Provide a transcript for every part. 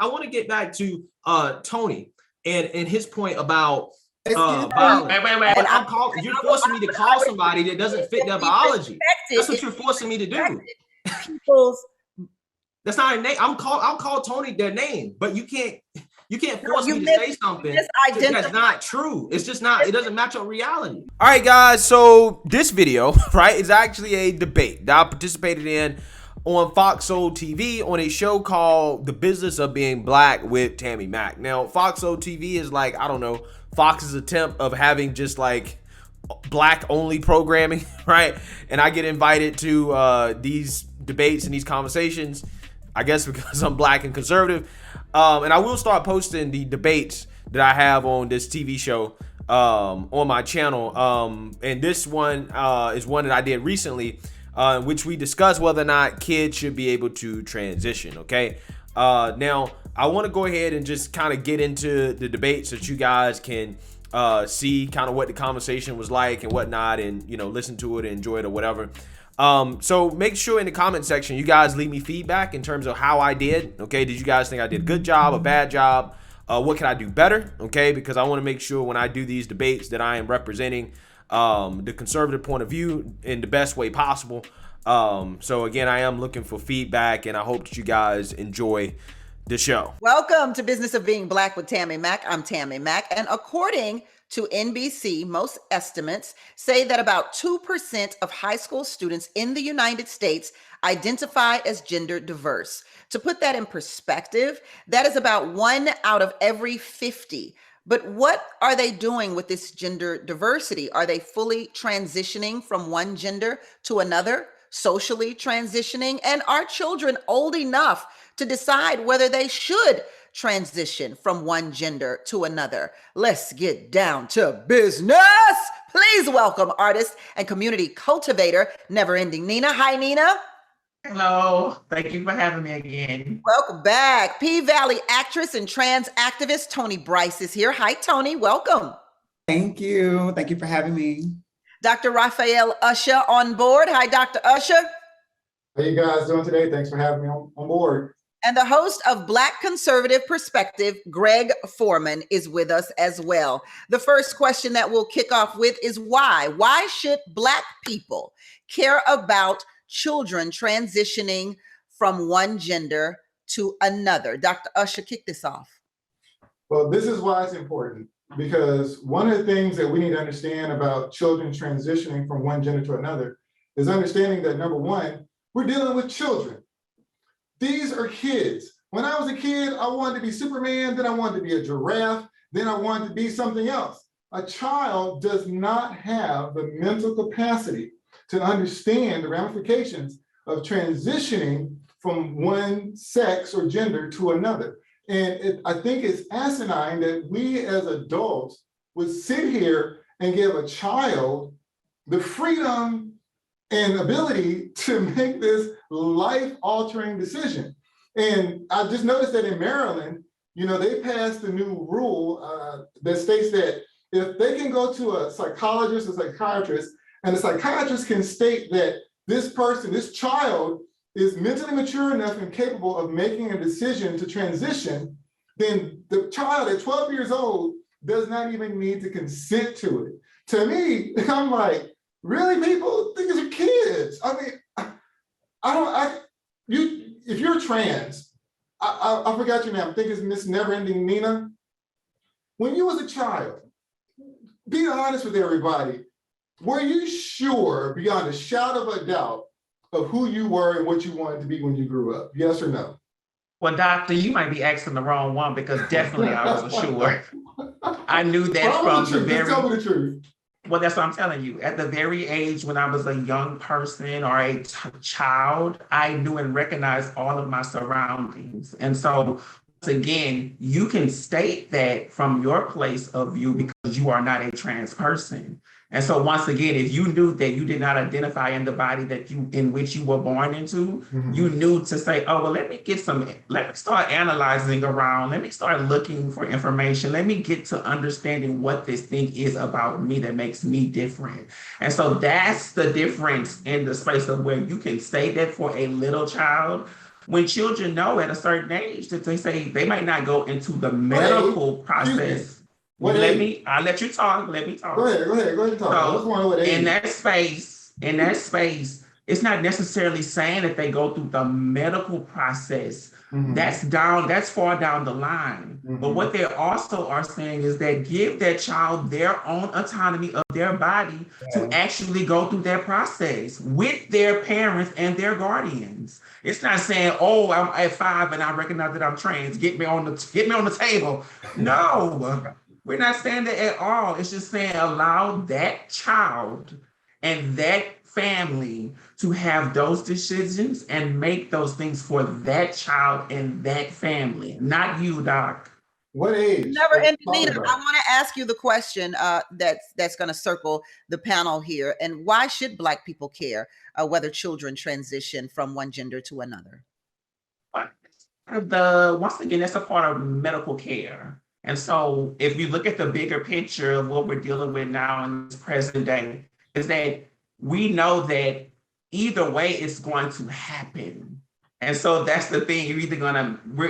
I want to get back to Tony and his point about violence. Wait. You're forcing me to call somebody that doesn't fit their biology. That's what you're forcing me to do. That's not a name. I'll call Tony their name, but you can't force me to say something that's not true. It's just not. It doesn't match up reality. All right, guys. So this video, right, is actually a debate that I participated in on Fox Soul TV on a show called The Business of Being Black with Tammy Mack. Now, Fox Soul TV is like, I don't know, Fox's attempt of having just like black only programming, right? And I get invited to these debates and these conversations, I guess because I'm black and conservative. And I will start posting the debates that I have on this TV show on my channel. And this one is one that I did recently, in which we discuss whether or not kids should be able to transition, okay? Now, I want to go ahead and just kind of get into the debate so that you guys can see kind of what the conversation was like and whatnot, and, you know, listen to it and enjoy it or whatever. So make sure in the comment section you guys leave me feedback in terms of how I did. Okay, did you guys think I did a good job, a bad job? What can I do better? Okay, because I want to make sure when I do these debates that I am representing the conservative point of view in the best way possible. So again, I am looking for feedback, and I hope that you guys enjoy the show. Welcome to Business of Being Black with Tammy Mack. I'm Tammy Mack, and according to NBC, most estimates say that about 2% of high school students in the United States identify as gender diverse. To put that in perspective, that is about 1 out of every 50. But what are they doing with this gender diversity? Are they fully transitioning from one gender to another, socially transitioning? And are children old enough to decide whether they should transition from one gender to another? Let's get down to business. Please welcome artist and community cultivator, Never Ending Nina. Hi, Nina. Hello. Thank you for having me again. Welcome back. P-Valley actress and trans activist Tony Bryce is here. Hi, Tony. Welcome. Thank you. Thank you for having me. Dr. Raphael Usher on board. Hi, Dr. Usher. How you guys doing today? Thanks for having me on board. And the host of Black Conservative Perspective, Greg Foreman, is with us as well. The first question that we'll kick off with is why? Why should Black people care about children transitioning from one gender to another? Dr. Usher, kick this off. Well, this is why it's important, because one of the things that we need to understand about children transitioning from one gender to another is understanding that, number one, we're dealing with children. These are kids. When I was a kid, I wanted to be Superman, then I wanted to be a giraffe, then I wanted to be something else. A child does not have the mental capacity to understand the ramifications of transitioning from one sex or gender to another. And I think it's asinine that we as adults would sit here and give a child the freedom and ability to make this life-altering decision. And I just noticed that in Maryland, you know, they passed a new rule that states that if they can go to a psychologist or psychiatrist, and the psychiatrist can state that this person, this child, is mentally mature enough and capable of making a decision to transition, then the child at 12 years old does not even need to consent to it. To me, I'm like, really, people? These are kids. I mean, if you're trans, I forgot your name. I think it's Miss Never Ending Nina. When you was a child, be honest with everybody. Were you sure beyond a shadow of a doubt of who you were and what you wanted to be when you grew up? Yes or no? Well, doctor, you might be asking the wrong one, because definitely I wasn't sure. I knew that from the very... Tell me the truth. Well, that's what I'm telling you. At the very age when I was a young person or a child, I knew and recognized all of my surroundings. And so, once again, you can state that from your place of view because you are not a trans person. And so once again, if you knew that you did not identify in the body that in which you were born into, you knew to say, oh, well, let me start analyzing around. Let me start looking for information. Let me get to understanding what this thing is about me that makes me different. And so that's the difference in the space of where you can say that for a little child. when children know at a certain age that they say they might not go into the medical process. I'll let you talk. Let me talk. Go ahead, talk. So in that space, it's not necessarily saying that they go through the medical process. That's far down the line. But what they also are saying is that give that child their own autonomy of their body to actually go through that process with their parents and their guardians. It's not saying, oh, I'm at 5 and I recognize that I'm trans. Get me on the table. No, we're not saying that at all. It's just saying allow that child and that family to have those decisions and make those things for that child and that family, not you, Doc. What age? Never ending. Nina, I want to ask you the question that's going to circle the panel here. And why should Black people care whether children transition from one gender to another? Once again, that's a part of medical care. And so if you look at the bigger picture of what we're dealing with now in this present day, is that we know that either way it's going to happen. And so that's the thing. We're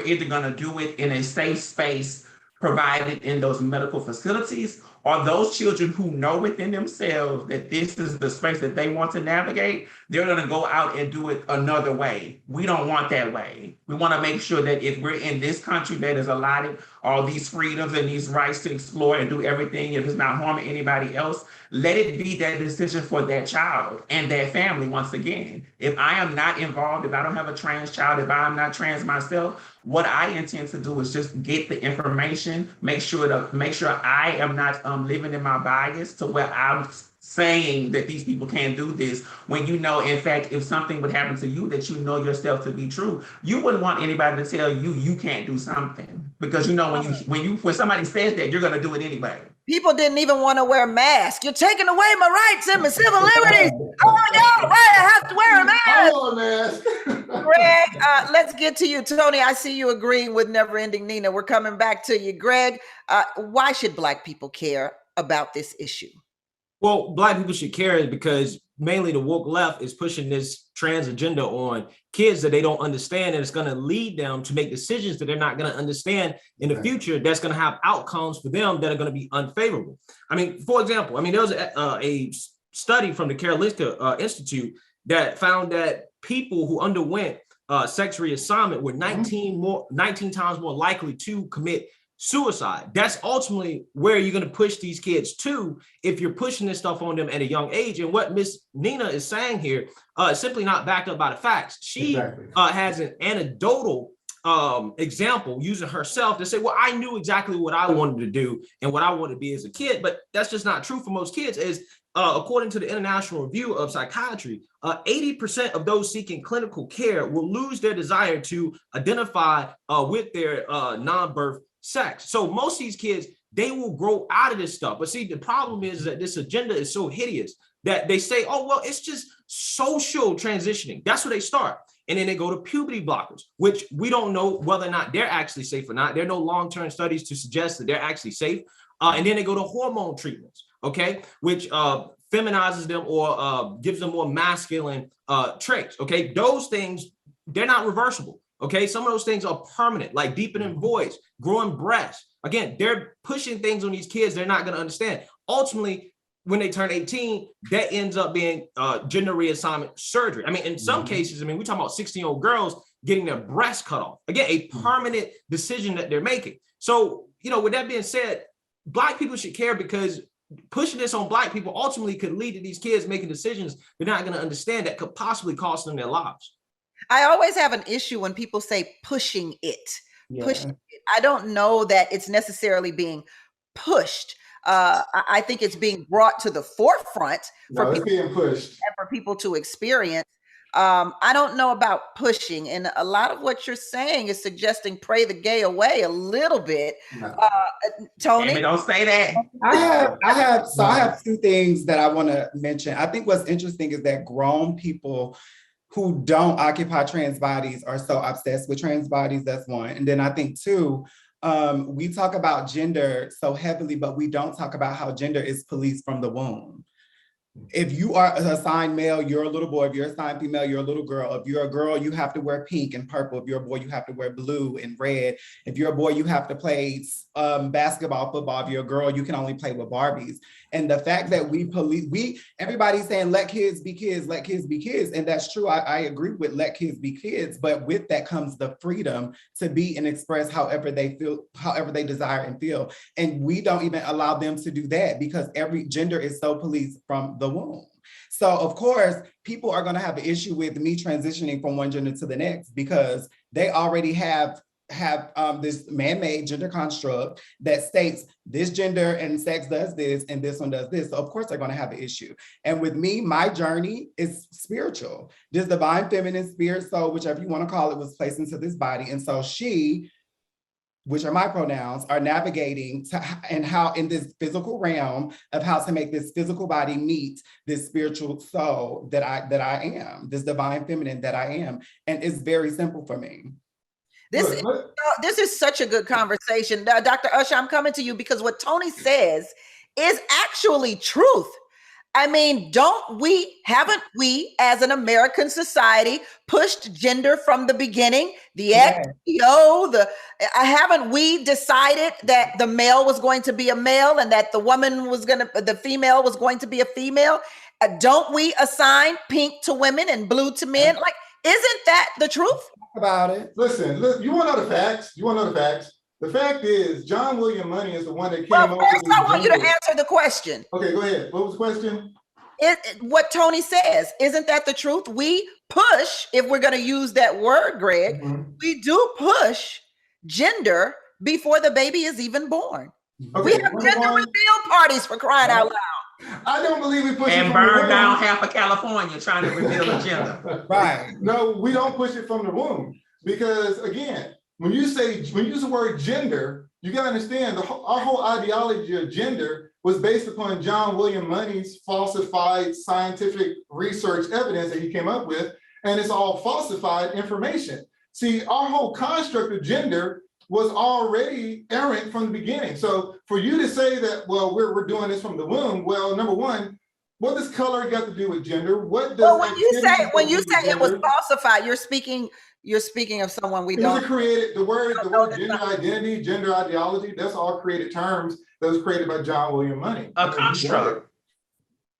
either gonna do it in a safe space provided in those medical facilities, or those children who know within themselves that this is the space that they want to navigate, they're gonna go out and do it another way. We don't want that way. We wanna make sure that if we're in this country that is allotted all these freedoms and these rights to explore and do everything, if it's not harming anybody else, let it be that decision for that child and that family. Once again, if I am not involved, if I don't have a trans child, if I'm not trans myself, what I intend to do is just get the information, make sure I am not living in my bias to where I'm saying that these people can't do this, when you know, in fact, if something would happen to you that you know yourself to be true, you wouldn't want anybody to tell you you can't do something, because you know when somebody says that, you're going to do it anyway. People didn't even want to wear masks. You're taking away my rights and my civil liberties. Oh my God, why I have to wear a mask? Oh, man. Greg, let's get to you. Tony, I see you agreeing with Never Ending Nina. We're coming back to you. Greg, why should Black people care about this issue? Well, Black people should care because mainly the woke left is pushing this trans agenda on kids that they don't understand, and it's going to lead them to make decisions that they're not going to understand in the future. That's going to have outcomes for them that are going to be unfavorable. I mean, for example, there was a study from the Karolinska Institute that found that people who underwent sex reassignment were 19 times more likely to commit suicide. That's ultimately where you're going to push these kids to if you're pushing this stuff on them at a young age. And what Miss Nina is saying here is simply not backed up by the facts. She has an anecdotal example using herself to say, well, I knew exactly what I wanted to do and what I wanted to be as a kid, but that's just not true for most kids. As according to the International Review of Psychiatry, 80% of those seeking clinical care will lose their desire to identify with their non-birth sex. So most of these kids, they will grow out of this stuff. But see, the problem is that this agenda is so hideous that they say, oh, well, it's just social transitioning. That's where they start. And then they go to puberty blockers, which we don't know whether or not they're actually safe or not. There are no long-term studies to suggest that they're actually safe. And then they go to hormone treatments, okay, which feminizes them or gives them more masculine traits, okay? Those things, they're not reversible. Okay, some of those things are permanent, like deepening voice, growing breasts. Again, they're pushing things on these kids they're not going to understand. Ultimately, when they turn 18, that ends up being gender reassignment surgery. I mean, in some cases, we're talking about 16-year-old girls getting their breasts cut off. Again, a permanent decision that they're making. So, with that being said, Black people should care because pushing this on Black people ultimately could lead to these kids making decisions they're not going to understand that could possibly cost them their lives. I always have an issue when people say pushing it. Pushing it. I don't know that it's necessarily being pushed. I think it's being brought to the forefront for people to experience. I don't know about pushing, and a lot of what you're saying is suggesting pray the gay away a little bit. Tony, Amy, don't say that. I have two things that I want to mention. I think what's interesting is that grown people who don't occupy trans bodies are so obsessed with trans bodies. That's one. And then I think two, we talk about gender so heavily, but we don't talk about how gender is policed from the womb. If you are assigned male, you're a little boy. If you're assigned female, you're a little girl. If you're a girl, you have to wear pink and purple. If you're a boy, you have to wear blue and red. If you're a boy, you have to play basketball, football. If you're a girl, you can only play with Barbies. And the fact that everybody's saying, let kids be kids, let kids be kids. And that's true. I agree with let kids be kids, but with that comes the freedom to be and express however they feel, however they desire and feel. And we don't even allow them to do that because every gender is so policed from the womb. So of course, people are going to have an issue with me transitioning from one gender to the next because they already have this man-made gender construct that states this gender and sex does this and this one does this. So of course they're going to have an issue. And with me, my journey is spiritual. This divine feminine spirit soul, whichever you want to call it, was placed into this body. And so she, which are my pronouns, are navigating and how in this physical realm of how to make this physical body meet this spiritual soul that I am, this divine feminine that I am. And it's very simple for me. This is such a good conversation. Dr. Usher, I'm coming to you because what Tony says is actually truth. I mean, haven't we as an American society pushed gender from the beginning? The XPO, haven't we decided that the male was going to be a male and that the female was going to be a female? Don't we assign pink to women and blue to men? Like, isn't that the truth? About it. Listen, you want to know the facts? The fact is, John William Money is the one that came Well, up with first I want you to answer the question. Okay, go ahead. What was the question? What Tony says, isn't that the truth? We push, if we're going to use that word, Greg, we do push gender before the baby is even born. Okay, we have gender reveal parties for crying out loud. I don't believe we push and it burn down half of California trying to reveal a gender. Right. No, we don't push it from the womb because again, when you use the word gender, you got to understand our whole ideology of gender was based upon John William Money's falsified scientific research evidence that he came up with, and it's all falsified information. See, our whole construct of gender was already errant from the beginning. So for you to say that, well, we're doing this from the womb, well, number one, what does color got to do with gender? What does when you say it was falsified, you're speaking of someone we don't. The word gender identity, gender ideology, that's all created terms that was created by John William Money. A construct.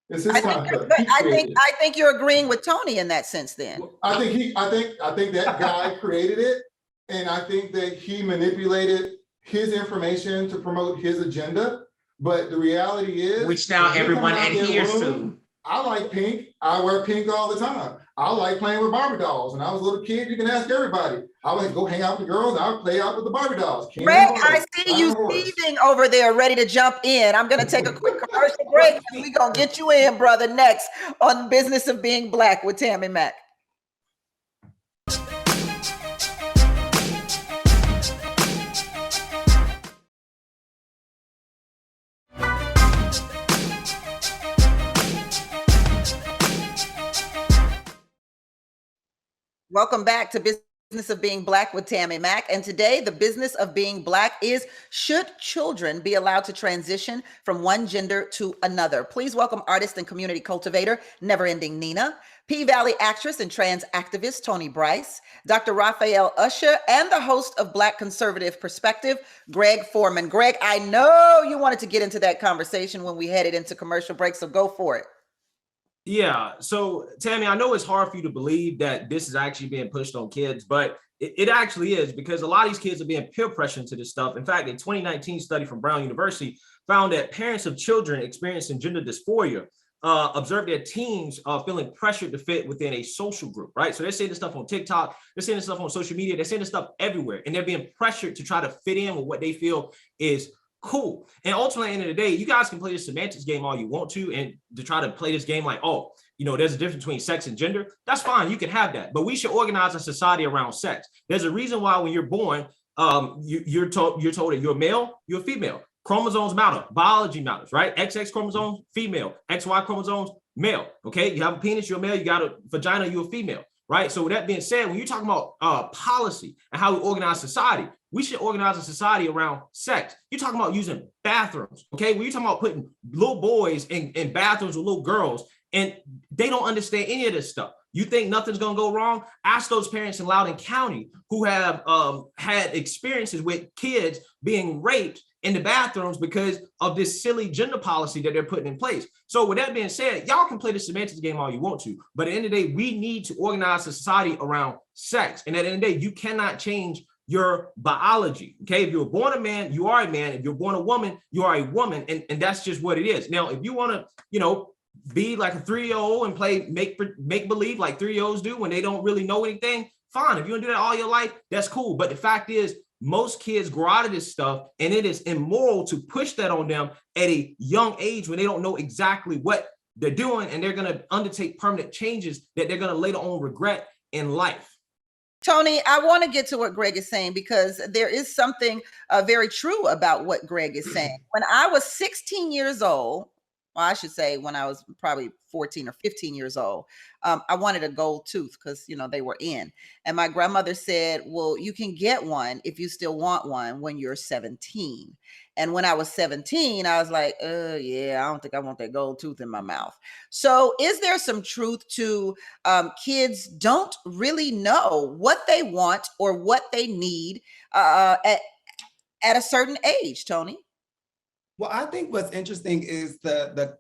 It's his construct. I think you're agreeing with Tony in that sense then. I think that guy created it. And I think that he manipulated his information to promote his agenda. But the reality is, which now everyone adheres to. I like pink. I wear pink all the time. I like playing with Barbie dolls. When I was a little kid, you can ask everybody. I would go hang out with girls. I would play out with the Barbie dolls. Greg, I see you seething over there, ready to jump in. I'm going to take a quick commercial break, and we're going to get you in, brother, next on Business of Being Black with Tammy Mack. Welcome back to Business of Being Black with Tammy Mack. And today, the business of being Black is, should children be allowed to transition from one gender to another? Please welcome artist and community cultivator, Never Ending Nina, P-Valley actress and trans activist, Tony Bryce, Dr. Raphael Usher, and the host of Black Conservative Perspective, Greg Foreman. Greg, I know you wanted to get into that conversation when we headed into commercial break, so go for it. Yeah. So Tammy, I know it's hard for you to believe that this is actually being pushed on kids, but it actually is, because a lot of these kids are being peer pressured into this stuff. In fact, a 2019 study from Brown University found that parents of children experiencing gender dysphoria observed their teens feeling pressured to fit within a social group, right? So they're saying this stuff on TikTok, they're saying this stuff on social media, they're saying this stuff everywhere, and they're being pressured to try to fit in with what they feel is cool. And ultimately, at the end of the day, you guys can play this semantics game all you want to, and to try to play this game like, oh, there's a difference between sex and gender. That's fine. You can have that. But we should organize a society around sex. There's a reason why when you're born, you're told that you're male, you're female. Chromosomes matter. Biology matters, right? XX chromosomes, female. XY chromosomes, male. Okay. You have a penis, you're a male. You got a vagina, you're a female. right? So with that being said, when you're talking about policy and how we organize society, we should organize a society around sex. You're talking about using bathrooms, okay? When you're talking about putting little boys in bathrooms with little girls, and they don't understand any of this stuff. You think nothing's gonna go wrong? Ask those parents in Loudoun County who have had experiences with kids being raped in the bathrooms because of this silly gender policy that they're putting in place. So with that being said, y'all can play the semantics game all you want to, but at the end of the day, we need to organize a society around sex. And at the end of the day, you cannot change your biology. Okay, if you were born a man, you are a man. If you're born a woman, you are a woman, and that's just what it is. Now, if you want to, be like a 3-year-old and play make believe like 3-year-olds do when they don't really know anything, fine. If you want to do that all your life, that's cool. But the fact is, most kids grow out of this stuff, and it is immoral to push that on them at a young age when they don't know exactly what they're doing, and they're going to undertake permanent changes that they're going to later on regret in life. Tony, I want to get to what Greg is saying, because there is something very true about what Greg is saying. When I was 16 years old, well, I should say when I was probably 14 or 15 years old, I wanted a gold tooth because, they were in. And my grandmother said, well, you can get one if you still want one when you're 17. And when I was 17, I was like, yeah, I don't think I want that gold tooth in my mouth. So is there some truth to kids don't really know what they want or what they need at a certain age, Tony? Well, I think what's interesting is the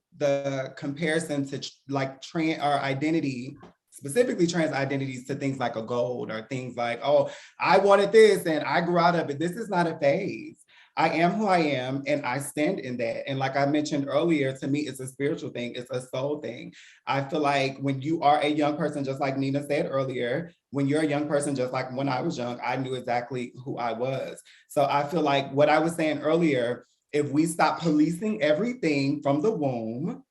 comparison to like trans or identity, specifically trans identities, to things like a gold or things like, oh, I wanted this and I grew out of it. This is not a phase. I am who I am and I stand in that. And like I mentioned earlier, to me, it's a spiritual thing. It's a soul thing. I feel like when you are a young person, just like Nina said earlier, when you're a young person, just like when I was young, I knew exactly who I was. So I feel like what I was saying earlier, if we stop policing everything from the womb,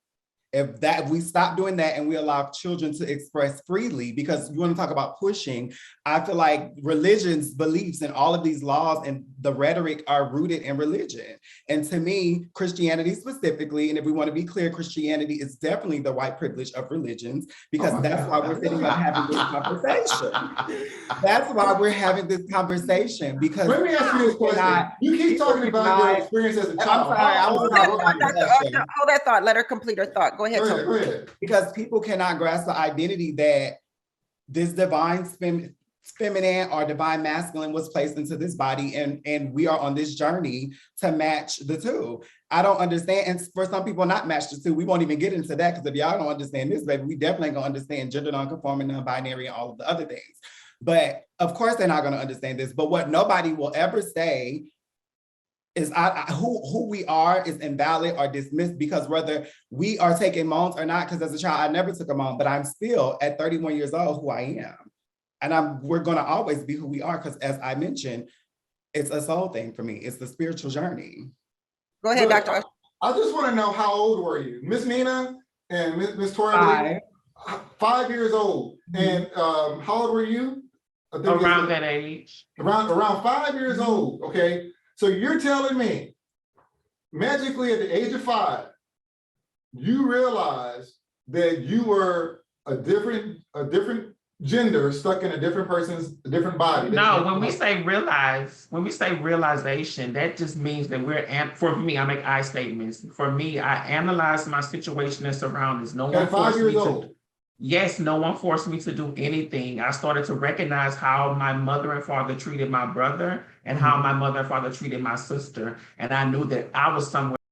if we stop doing that and we allow children to express freely, because you want to talk about pushing, I feel like religion's beliefs and all of these laws and the rhetoric are rooted in religion. And to me, Christianity specifically, and if we want to be clear, Christianity is definitely the white privilege of religions, because that's why we're sitting up having this conversation. That's why we're having this conversation, because let me ask you this question. You keep talking about your experience as a child. Hold that thought. Let her complete her thought. Go ahead, Tony. Go ahead. Because people cannot grasp the identity that this divine feminine or divine masculine was placed into this body, and we are on this journey to match the two. I don't understand, and for some people not match the two. We won't even get into that, because if y'all don't understand this, baby, we definitely gonna understand gender non-conforming, non-binary, and all of the other things. But of course they're not gonna understand this. But what nobody will ever say is who we are is invalid or dismissed, because whether we are taking moans or not, because as a child, I never took a moan, but I'm still at 31 years old who I am. And we're gonna always be who we are, because as I mentioned, it's a soul thing for me. It's the spiritual journey. Go ahead, Dr. I just wanna know, how old were you? Miss Nina and Miss Tori? 5 years old. And how old were you? I think around that age. Around 5 years old, okay? So you're telling me, magically at the age of 5, you realized that you were a different gender stuck in a different different body. No, when we say realization, that just means that for me, I make I statements. For me, I analyze my situation and surroundings. No one forced me to. Yes, no one forced me to do anything. I started to recognize how my mother and father treated my brother and how my mother and father treated my sister. And I knew that I was somewhere